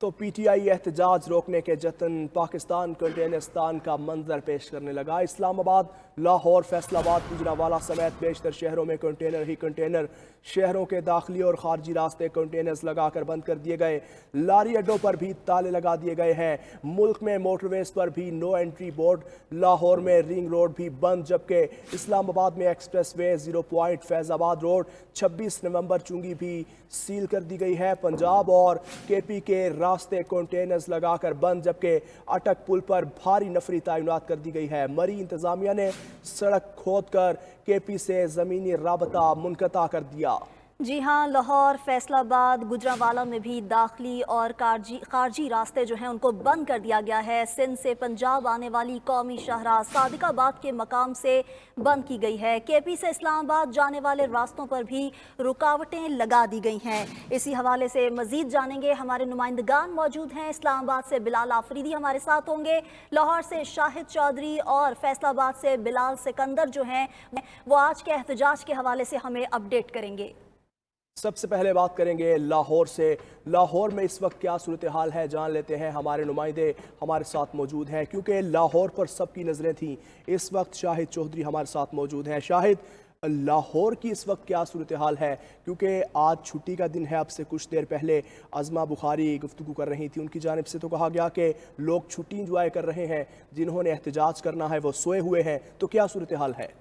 तो पीटीआई एहतजाज रोकने के जतन, पाकिस्तान कंटेनरिस्तान का मंजर पेश करने लगा। इस्लामाबाद, लाहौर, फैसलाबाद, गुजरांवाला समेत बेशतर शहरों में कंटेनर ही कंटेनर। शहरों के दाखिली और खारजी रास्ते कंटेनर्स लगाकर बंद कर दिए गए। लारी अड्डों पर भी ताले लगा दिए गए हैं। मुल्क में मोटरवेज पर भी नो एंट्री बोर्ड। लाहौर में रिंग रोड भी बंद, जबकि इस्लामाबाद में express way, 0 point, Faizabad road, 26 नवंबर चुंगी भी सील कर दी गई है। पंजाब और केपी के रास्ते कंटेनर्स लगाकर बंद, जबकि अटक पुल पर भारी नफरी तैनात कर दी गई है। मरी इंतजामिया ने सड़क खोदकर केपी से ज़मीनी राबता मुनक़ता कर दिया। जी हाँ, लाहौर, फैसलाबाद, गुजरांवाला में भी दाखिली और खारजी रास्ते जो हैं उनको बंद कर दिया गया है। सिंध से पंजाब आने वाली कौमी शाहराह सादिकाबाद के मकाम से बंद की गई है। केपी से इस्लामाबाद जाने वाले रास्तों पर भी रुकावटें लगा दी गई हैं। इसी हवाले से मजीद जानेंगे, हमारे नुमाइंदगान मौजूद हैं। इस्लामाबाद से बिलाल आफरीदी हमारे साथ होंगे, लाहौर से शाहिद चौधरी और फैसलाबाद से बिलाल सिकंदर जो हैं वो आज के एहतजाज के हवाले से हमें अपडेट करेंगे। सबसे पहले बात करेंगे लाहौर से। लाहौर में इस वक्त क्या सूरत हाल है, जान लेते हैं। हमारे नुमाइंदे हमारे साथ मौजूद हैं, क्योंकि लाहौर पर सबकी नज़रें थीं। इस वक्त शाहिद चौधरी हमारे साथ मौजूद हैं। शाहिद, लाहौर की इस वक्त क्या सूरत हाल है, क्योंकि आज छुट्टी का दिन है। अब से कुछ देर पहले अज़मा बुखारी गुफ्तगू कर रही थी, उनकी जानिब से तो कहा गया कि लोग छुट्टी इंजॉय कर रहे हैं, जिन्होंने एहतजाज करना है वो सोए हुए हैं। तो क्या सूरत हाल है?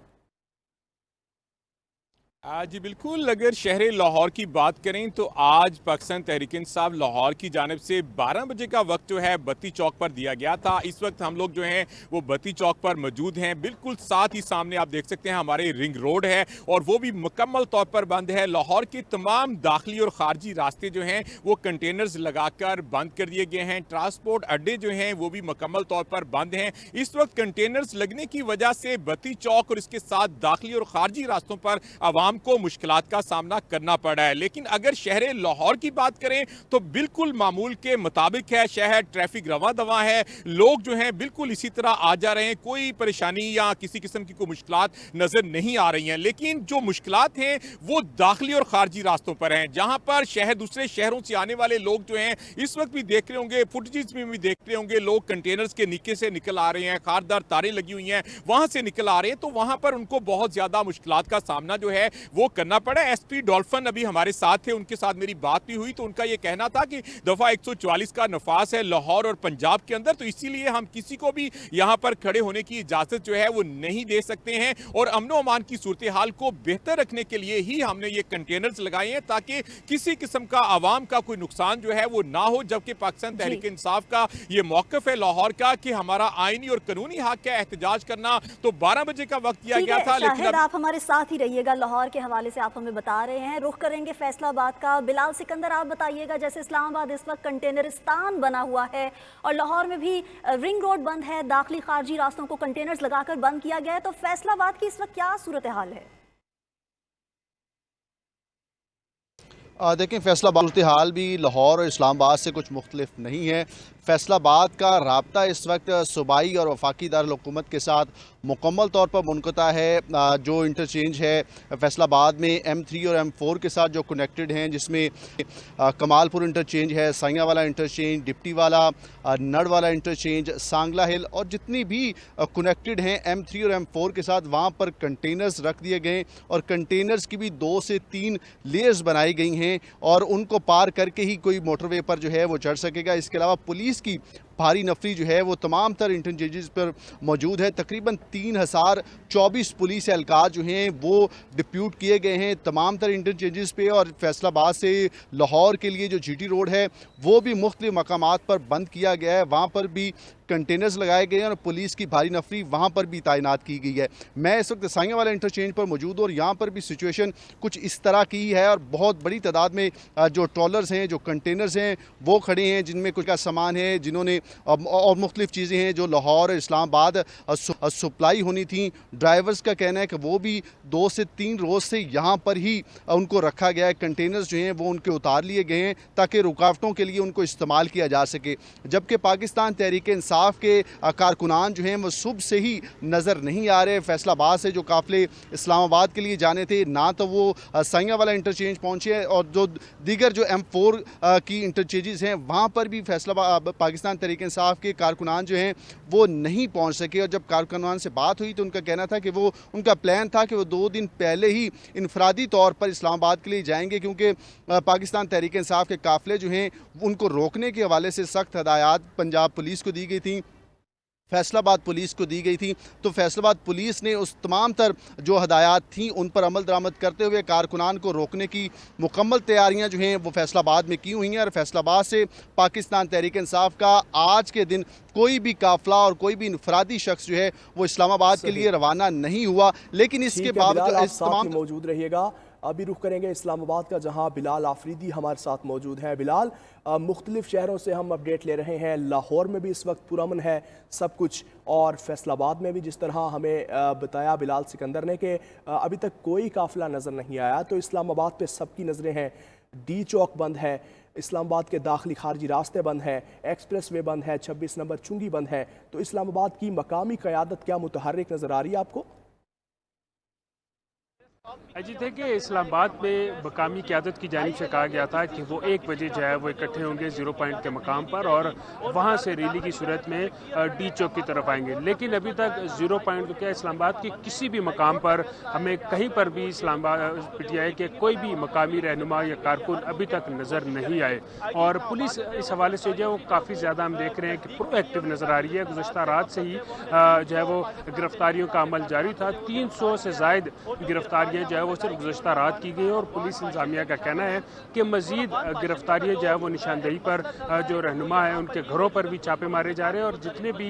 जी बिल्कुल, अगर शहर लाहौर की बात करें तो आज पाकिस्तान तहरीक इंसाफ लाहौर की जानिब से 12 बजे का वक्त जो है बत्ती चौक पर दिया गया था। इस वक्त हम लोग जो हैं वो बत्ती चौक पर मौजूद हैं। बिल्कुल साथ ही सामने आप देख सकते हैं हमारे रिंग रोड है, और वो भी मुकम्मल तौर पर बंद है। लाहौर के तमाम दाखिली और खारजी रास्ते जो हैं वो कंटेनर्स लगाकर बंद कर दिए गए हैं। ट्रांसपोर्ट अड्डे जो हैं वो भी मुकम्मल तौर पर बंद हैं। इस वक्त कंटेनर्स लगने की वजह से बत्ती चौक और इसके साथ दाखिली और खारजी रास्तों पर आवाम को मुश्किलात का सामना करना पड़ा है। लेकिन अगर शहर लाहौर की बात करें तो बिल्कुल मामूल के मुताबिक है। शहर ट्रैफिक रवा दवा है, लोग जो हैं बिल्कुल इसी तरह आ जा रहे हैं। कोई परेशानी या किसी किस्म की कोई मुश्किलात नजर नहीं आ रही हैं। लेकिन जो मुश्किलात हैं वो दाखिली और खारजी रास्तों पर हैं, जहां पर शहर दूसरे शहरों से आने वाले लोग जो हैं इस वक्त भी देख रहे होंगे, फुटेज में भी देख रहे होंगे, लोग कंटेनर्स के नीचे से निकल आ रहे हैं, खारदार तारें लगी हुई हैं वहां से निकल आ रहे हैं। तो वहां पर उनको बहुत ज्यादा मुश्किलात का सामना जो है वो करना पड़ा। एसपी डॉल्फिन अभी हमारे साथ थे, उनके साथ मेरी बात भी हुई तो उनका यह कहना था कि दफा 144 का नफास है लाहौर और पंजाब के अंदर, तो इसीलिए हम किसी को भी यहां पर खड़े होने की इजाजत जो है वो नहीं दे सकते हैं, और अमनो अमान की सूरत हाल को बेहतर रखने के लिए ही हमने ये कंटेनर्स लगाए हैं, ताकि किसी किस्म का आवाम का कोई नुकसान जो है वो ना हो। जबकि पाकिस्तान तहरीक इंसाफ का ये मौकफ है लाहौर का कि हमारा आईनी और कानूनी हक है एहतजाज करना। तो 12 बजे का वक्त दिया गया था, लेकिन आप हमारे साथ ही रहिएगा। लाहौर के हवाले से आप हमें बता रहे हैं, रुख करेंगे फैसलाबाद का। बिलाल सिकंदर, आप बताइएगा, जैसे इस्लामाबाद इस वक्त कंटेनरिस्तान बना हुआ है और लाहौर में भी रिंग रोड बंद है, दाखिली खारजी रास्तों को कंटेनर्स लगाकर बंद किया गया है, तो फैसलाबाद की इस वक्त क्या सूरत हाल है? देखें, फैसलाबाद सूरत हाल भी लाहौर और इस्लामाबाद से कुछ मुख्तलिफ नहीं है। फैसलाबाद का राब्ता इस वक्त सूबाई और वफाकी दारुल-हुकूमत के साथ मुकम्मल तौर पर मुनक़ता है। जो इंटरचेंज है फैसलाबाद में M3 और M4 के साथ जो कनेक्टेड हैं, जिसमें कमालपुर इंटरचेंज है, साइयाँ वाला इंटरचेंज, डिप्टी वाला, नड़ वाला इंटरचेंज, सांगला हिल, और जितनी भी कनेक्टेड हैं M3 और M4 के साथ, वहाँ पर कंटेनर्स रख दिए गए और कंटेनर्स की भी 2 से 3 लेयर्स बनाई गई हैं, और उनको पार करके ही कोई मोटरवे पर जो है वो चढ़ सकेगा। इसके अलावा पुलिस की भारी नफरी जो है वो तमाम तर इंटरचेंजेस पर मौजूद है। तकरीबन 3024 पुलिस एहलकार जो हैं वो डिप्यूट किए गए हैं तमाम तर इंटरचेंजेस पे, और फैसलाबाद से लाहौर के लिए जो GT रोड है वो भी मुख्तलिफ मकामात पर बंद किया गया है। वहाँ पर भी कंटेनर्स लगाए गए हैं और पुलिस की भारी नफरी वहाँ पर भी तैनात की गई है। मैं इस वक्त साइयाँ वाला इंटरचेंज पर मौजूद हूँ और यहाँ पर भी सिचुएशन कुछ इस तरह की है, और बहुत बड़ी तादाद में जो ट्रॉलर्स हैं, जो कंटेनर्स हैं वो खड़े हैं, जिनमें कुछ का सामान है, जिन्होंने और मुख्तलिफ चीज़ें हैं जो लाहौर और इस्लामाबाद सप्लाई होनी थी। ड्राइवर्स का कहना है कि वो भी 2 से 3 रोज़ से यहाँ पर ही उनको रखा गया है। कंटेनर्स जो हैं वो उनके उतार लिए गए हैं ताकि रुकावटों के लिए उनको इस्तेमाल किया जा सके। जबकि पाकिस्तान तहरीक इंसाफ इंसाफ के कारकुनान जो हैं वो सुबह से ही नज़र नहीं आ रहे। फैसलाबाद से जो काफ़िले इस्लामाबाद के लिए जाने थे ना तो वो साइयां वाला इंटरचेंज पहुँचे हैं, और जो दीगर जो M4 की इंटरचेंजेस हैं वहाँ पर भी फैसलाबाद पाकिस्तान तहरीक इंसाफ के कारकुनान जो हैं वो नहीं पहुँच सके। और जब कारकुनान से बात हुई तो उनका कहना था कि वो उनका प्लान था कि वो 2 दिन पहले ही इनफरादी तौर पर इस्लामाबाद के लिए जाएंगे, क्योंकि पाकिस्तान तहरीक इंसाफ के काफ़िले जो हैं उनको रोकने के हवाले से सख्त हदायत पंजाब पुलिस को दी गई थी, फैसलाबाद पुलिस को दी गई थी। तो फैसलाबाद पुलिस ने उस तमाम तर जो हदायत थी उन पर अमल दरामद करते हुए कारकुनान को रोकने की मुकम्मल तैयारियां जो हैं वो फैसलाबाद में की हुई हैं। और फैसलाबाद से पाकिस्तान तहरीक इंसाफ का आज के दिन कोई भी काफिला और कोई भी इनफरादी शख्स जो है वो इस्लामाबाद के लिए रवाना नहीं हुआ। लेकिन इसके बावजूद इस तमाम मौजूद रहिएगा। अभी रुख करेंगे इस्लामाबाद का, जहां बिलाल आफरीदी हमारे साथ मौजूद हैं। बिलाल, मुख्तलिफ शहरों से हम अपडेट ले रहे हैं। लाहौर में भी इस वक्त पुरअमन है सब कुछ, और फैसलाबाद में भी जिस तरह हमें बताया बिलाल सिकंदर ने कि अभी तक कोई काफिला नज़र नहीं आया। तो इस्लामाबाद पे सबकी नज़रें हैं। डी चौक बंद है, इस्लामाबाद के दाखिली खारजी रास्ते बंद हैं, एक्सप्रेस वे बंद है, 26 नंबर चुंगी बंद है। तो इस्लामाबाद की मकामी क़यादत क्या मुतहर्रिक नज़र आ रही है आपको? अजी देखिए, इस्लामाबाद में मकामी क़यादत की जानिब से कहा गया था कि वो 1 बजे जो है वो इकट्ठे होंगे ज़ीरो पॉइंट के मकाम पर और वहाँ से रैली की सूरत में डी चौक की तरफ आएंगे। लेकिन अभी तक ज़ीरो पॉइंट तो क्या, इस्लामाबाद के किसी भी मकाम पर हमें कहीं पर भी इस्लामाबाद PTI के कोई भी मकामी रहनुमा या कारकुन अभी तक नज़र नहीं आए। और पुलिस इस हवाले से जो है वो काफ़ी ज़्यादा हम देख रहे हैं कि प्रोएक्टिव नज़र आ रही है। गुज़श्ता रात से ही जो है वो गिरफ्तारियों का अमल जारी था। 300 से ज़ायद गिरफ्तारियाँ जो है वो सिर्फ गुज़श्ता रात की गई, और पुलिस इंतज़ामिया का कहना है कि मज़ीद गिरफ्तारियाँ जो है वो निशानदेही पर जो रहनुमा है उनके घरों पर भी छापे मारे जा रहे हैं, और जितने भी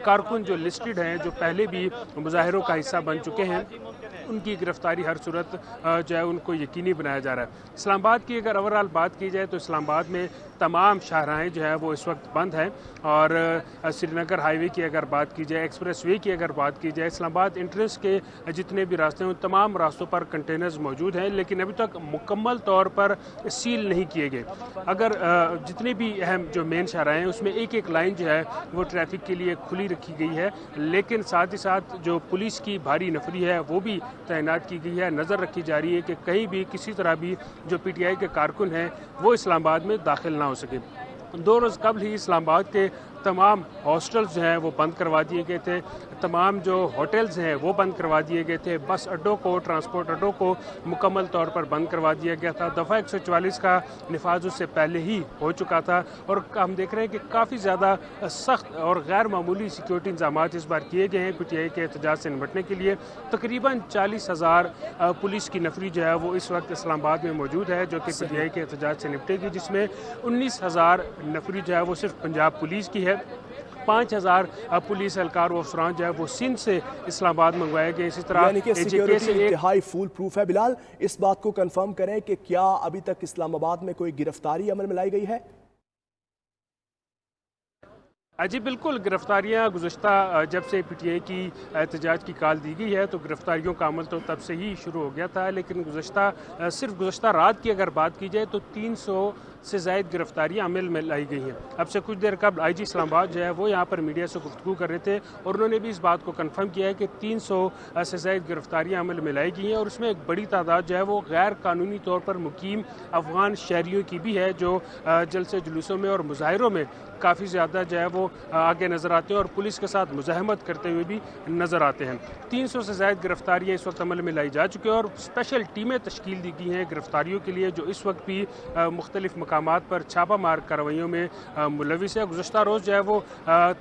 कारकुन जो लिस्टेड हैं, जो पहले भी मुजाहिरों का हिस्सा बन चुके हैं, उनकी गिरफ्तारी हर सूरत जो है उनको यकीनी बनाया जा रहा है। इस्लामाबाद की अगर ओवरऑल बात की जाए तो इस्लामाबाद में तमाम शाहराहें जो है वो इस वक्त बंद हैं, और श्रीनगर हाईवे की अगर बात की जाए, एक्सप्रेस वे की अगर बात की जाए, इस्लामाबाद इंट्रेंस के जितने भी रास्ते हैं उन तमाम रास्तों पर कंटेनर्स मौजूद हैं, लेकिन अभी तक मुकम्मल तौर पर सील नहीं किए गए। अगर जितने भी अहम जो मेन शाहराहें हैं उसमें एक एक लाइन जो है वो ट्रैफिक के लिए खुली रखी गई है, लेकिन साथ ही साथ जो पुलिस की भारी नफरी है वो भी तैनात की गई है। नज़र रखी जा रही है कि कहीं भी किसी तरह भी जो PTI के कारकुन हैं वो इस्लामाबाद में दाखिल ना हो सके। 2 रोज़ कबल ही इस्लामाबाद के तमाम हॉस्टल्स जो हैं वो बंद करवा दिए गए थे, तमाम जो होटल्स हैं वो बंद करवा दिए गए थे, बस अड्डों को, ट्रांसपोर्ट अड्डों को मुकम्मल तौर पर बंद करवा दिया गया था। दफ़ा 144 का निफाज उससे पहले ही हो चुका था, और हम देख रहे हैं कि काफ़ी ज़्यादा सख्त और गैर मामूली सिक्योरिटी इंतजाम इस बार किए गए हैं PTI के एहतजाज से निपटने के लिए। तकरीबन 40,000 पुलिस की नफरी जो है वो इस वक्त इस्लामाबाद में मौजूद है, जो कि PTI के एहतजाज से निपटेगी, जिसमें 19,000 नफरी जो है वो सिर्फ पंजाब पुलिस की है। 5,000 पुलिस एहलकार व अफसरान जो है वो सिंध से इस्लामाबाद मंगवाए गए। इसी तरह यानी कि सिक्योरिटी इंतहाई फुल प्रूफ है। बिलाल, इस बात को कंफर्म करें कि क्या अभी तक इस्लामाबाद में कोई गिरफ्तारी अमल में लाई गई है? जी बिल्कुल, गिरफ्तारियाँ गुज़श्ता जब से PTI की एहतजाज की कॉल दी गई है तो गिरफ्तारियों का अमल तो तब से ही शुरू हो गया था, लेकिन सिर्फ गुज़श्ता रात की अगर बात की जाए तो 300 से ज़ायद गिरफ्तारियाँ अमल में लाई गई हैं। अब से कुछ देर कबल IG इस्लामाबाद जो है वो यहाँ पर मीडिया से गुफ्तगू कर रहे थे, और उन्होंने भी इस बात को कंफर्म किया है कि 300 से ज़ायद गिरफ्तारियाँ अमल में लाई गई हैं, और उसमें एक बड़ी तादाद जो है वो गैर कानूनी तौर पर मुकीम अफ़गान शहरियों की भी है, जो जलसे जुलूसों में और मुजाहिरों में काफ़ी ज़्यादा जो है वो आगे नज़र आते हैं और पुलिस के साथ मुज़ाहमत करते हुए भी नज़र आते हैं। 300 से ज़ायद गिरफ्तारियाँ इस वक्त अमल में लाई जा चुकी हैं, और स्पेशल टीमें तश्कील दी गई हैं गिरफ्तारियों के लिए, जो इस वक्त भी मुख्तलिफ मकामात पर छापा मार कार्रवाइयों में मुलविस है। गुज़श्ता रोज़ जो है वो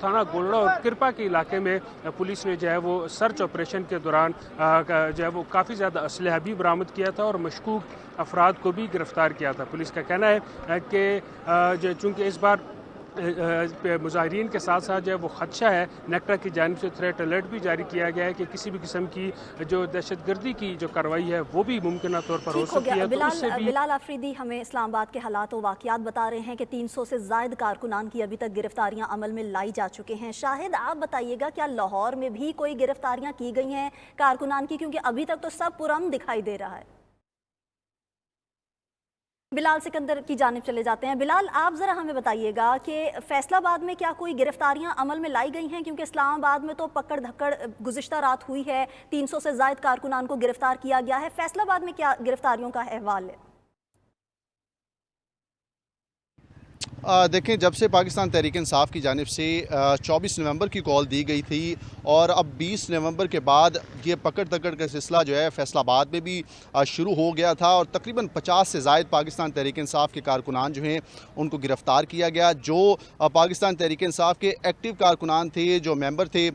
थाना गोलड़ा और किरपा के इलाके में पुलिस ने जो है वो सर्च ऑपरेशन के दौरान जो है वो काफ़ी ज़्यादा असलहा भी बरामद किया था, और मशकूक अफराद को भी गिरफ्तार किया था। पुलिस का कहना है कि चूँकि इस बार मुजाहिरीन के साथ साथ जो है वो खदशा है, नेक्टा की जानिब से थ्रेट अलर्ट भी जारी किया गया है कि किसी भी किस्म की जो दहशतगर्दी की जो कार्रवाई है वो भी मुमकिन तौर पर हो सकती है। बिलाल आफरीदी हमें इस्लामाबाद के हालात और वाक़यात बता रहे हैं कि 300 से ज़ायद कारकुनान की अभी तक गिरफ्तारियां अमल में लाई जा चुके हैं। शाहिद, आप बताइएगा, क्या लाहौर में भी कोई गिरफ्तारियां की गई हैं कारकुनान की, क्योंकि अभी तक तो सब पुरअमन दिखाई दे रहा है? बिलाल सिकंदर की जानिब चले जाते हैं। बिलाल, आप ज़रा हमें बताइएगा कि फैसलाबाद में क्या कोई गिरफ्तारियां अमल में लाई गई हैं, क्योंकि इस्लामाबाद में तो पकड़ धक्कड़ गुज़िश्ता रात हुई है, 300 से ज़ायद कारकुनान को गिरफ्तार किया गया है। फैसलाबाद में क्या गिरफ्तारियों का अहवाल है? देखें, जब से पाकिस्तान तहरीक इंसाफ की जानिब से 24 नवंबर की कॉल दी गई थी और अब 20 नवंबर के बाद ये पकड़ दकड़ का सिलसिला जो है फैसलाबाद में भी शुरू हो गया था और तकरीबन 50 से ज़ायद पाकिस्तान तहरीक इंसाफ के कारकुनान जो हैं उनको गिरफ़्तार किया गया। जो पाकिस्तान तहरीक इंसाफ के एक्टिव कारकुनान थे, जो मेंबर थे,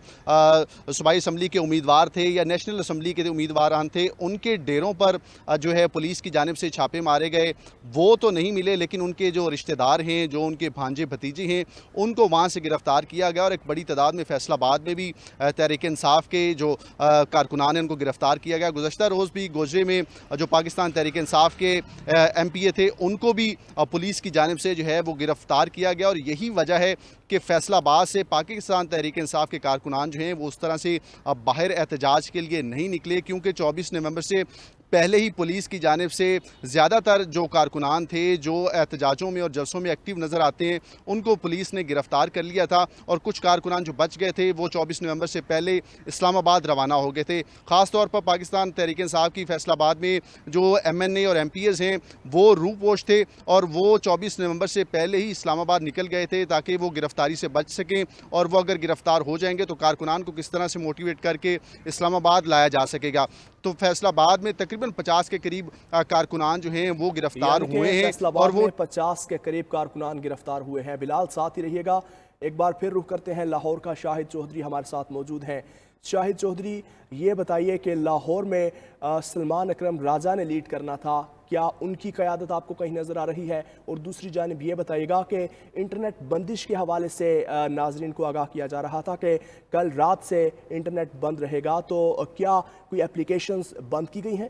सूबाई असम्बली के उम्मीदवार थे या नेशनल असम्बली के उम्मीदवार थे, उनके डेरों पर जो है पुलिस की जानिब से छापे मारे गए। वो तो नहीं मिले, लेकिन उनके जो रिश्तेदार हैं, जो उनके भांजे भतीजे हैं, उनको वहाँ से गिरफ्तार किया गया और एक बड़ी तादाद में फैसलाबाद में भी तहरीक इंसाफ के जो कारकुनान हैं उनको गिरफ्तार किया गया। गुज़श्ता रोज़ भी गोजरे में जो पाकिस्तान तहरीक इंसाफ के MPA थे उनको भी पुलिस की जानिब से जो है वो गिरफ्तार किया गया और यही वजह है कि फैसलाबाद से पाकिस्तान तहरीक इंसाफ के कारकुनान जो हैं वो उस तरह से बाहर एहतजाज के लिए नहीं निकले, क्योंकि 24 नवंबर से पहले ही पुलिस की जानिब से ज़्यादातर जो कारकुनान थे जो एहतजाजों में और जलसों में एक्टिव नज़र आते हैं उनको पुलिस ने गिरफ़्तार कर लिया था और कुछ कारकुनान जो बच गए थे वो 24 नवंबर से पहले इस्लामाबाद रवाना हो गए थे। ख़ास तौर पर पाकिस्तान तहरीक इंसाफ की फैसलाबाद में जो MNA और MPs हैं वो रूपोश थे और वो 24 नवंबर से पहले ही इस्लामाबाद निकल गए थे ताकि वो गिरफ़्तारी से बच सकें और वो अगर गिरफ़्तार हो जाएंगे तो कारकुनान को किस तरह से मोटिवेट करके इस्लामाबाद लाया जा सकेगा। तो फैसलाबाद में तकरीबन 50 के करीब कारकुनान जो हैं वो गिरफ्तार हुए हैं और वो 50 के करीब कारकुनान गिरफ्तार हुए हैं। बिलाल, साथ ही रहिएगा। एक बार फिर रुख करते हैं लाहौर का। शाहिद चौधरी हमारे साथ मौजूद हैं। शाहिद चौधरी, ये बताइए कि लाहौर में सलमान अकरम राजा ने लीड करना था, क्या उनकी क़यादत आपको कहीं नज़र आ रही है? और दूसरी जानिब ये बताइएगा कि इंटरनेट बंदिश के हवाले से नाजरीन को आगाह किया जा रहा था कि कल रात से इंटरनेट बंद रहेगा, तो क्या कोई एप्लीकेशंस बंद की गई हैं?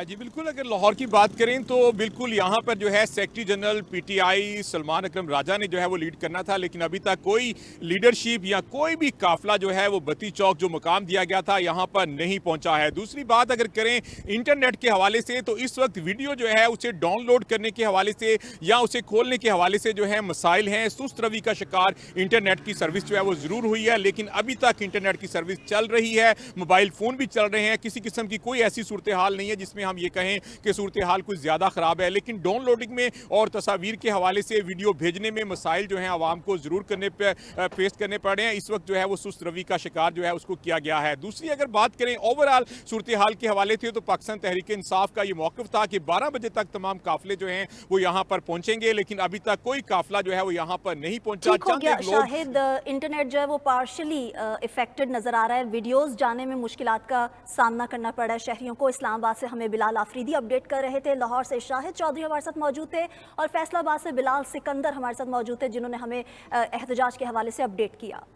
जी बिल्कुल, अगर लाहौर की बात करें तो बिल्कुल यहाँ पर जो है सेक्रेटरी जनरल PTI सलमान अकरम राजा ने जो है वो लीड करना था, लेकिन अभी तक कोई लीडरशिप या कोई भी काफिला जो है वो बत्ती चौक जो मुकाम दिया गया था यहाँ पर नहीं पहुँचा है। दूसरी बात अगर करें इंटरनेट के हवाले से तो इस वक्त वीडियो जो है उसे डाउनलोड करने के हवाले से या उसे खोलने के हवाले से जो है मसाइल हैं। सुस्त रवि का शिकार इंटरनेट की सर्विस जो है वो ज़रूर हुई है, लेकिन अभी तक इंटरनेट की सर्विस चल रही है, मोबाइल फ़ोन भी चल रहे हैं। किसी किस्म की कोई ऐसी सूरत हाल नहीं है जिसमें हम ये कहें कि सूरत हाल कुछ ज़्यादा ख़राब है, लेकिन डाउनलोडिंग में और तस्वीर के हवाले से वीडियो भेजने में मसाइल जो हैं आवाम को ज़रूर फेस करने पड़ रहे हैं। इस वक्त जो है वो सुस्त रवि का शिकार जो है उसको किया गया है। दूसरी अगर बात करें ओवरऑल सूरत हाल के हवाले से तो पाकिस्तान तहरीक इंसाफ का ये मौक़िफ़ था कि 12 बजे तक तमाम काफिले जो हैं वो यहाँ पर पहुँचेंगे, लेकिन अभी तक कोई काफिला जो है वो यहाँ पर नहीं पहुँचा। शाहिद, इंटरनेट जो है वो पार्शली इफेक्टेड नज़र आ रहा है, वीडियोज़ जाने में मुश्किलात का सामना करना पड़ा है शहरियों को। इस्लामाबाद से हमें बिलाल आफरीदी अपडेट कर रहे थे, लाहौर से शाहिद चौधरी हमारे साथ मौजूद थे और फैसलाबाद से बिलाल सिकंदर हमारे साथ मौजूद थे जिन्होंने हमें एहतजाज के हवाले से अपडेट किया।